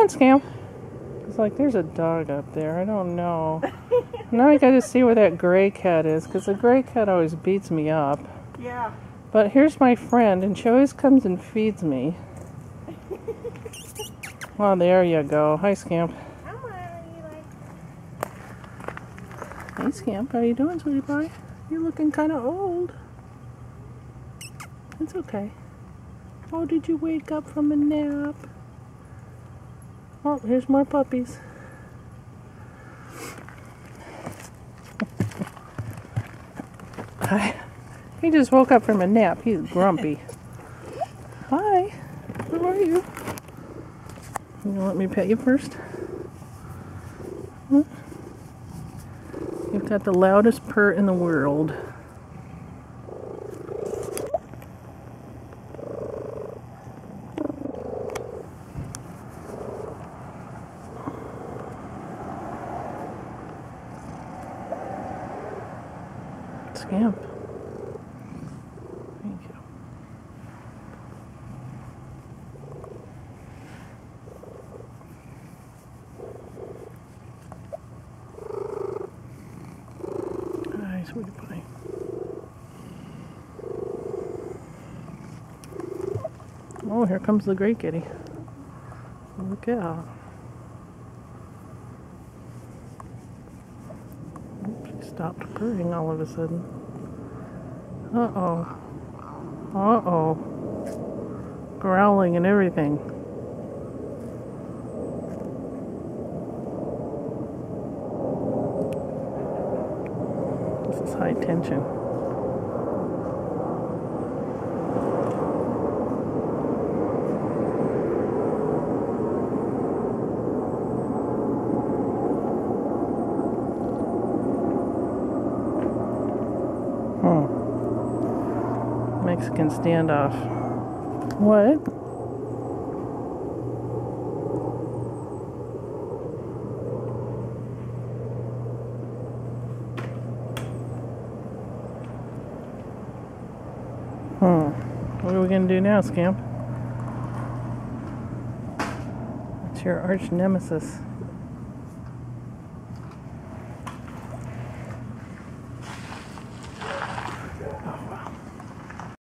on, Scamp. It's like, there's a dog up there. I don't know. Now I gotta see where that gray cat is, because the gray cat always beats me up. Yeah. But here's my friend, and she always comes and feeds me. Well, there you go. Hi, Scamp. Hey, Scamp. How you doing, sweetie pie? You're looking kind of old. It's okay. Oh, did you wake up from a nap? Oh, here's more puppies. Hi. He just woke up from a nap. He's grumpy. Hi. Where are you? You gonna let me pet you first? Hmm? You've got the loudest purr in the world. Scamp. Thank you. Hi, sweetie pie. Oh, here comes the gray kitty. Look out. She stopped purring all of a sudden. Uh-oh. Uh-oh. Growling and everything. This is high tension. Mexican standoff. What? What are we gonna do now, Scamp? It's your arch nemesis.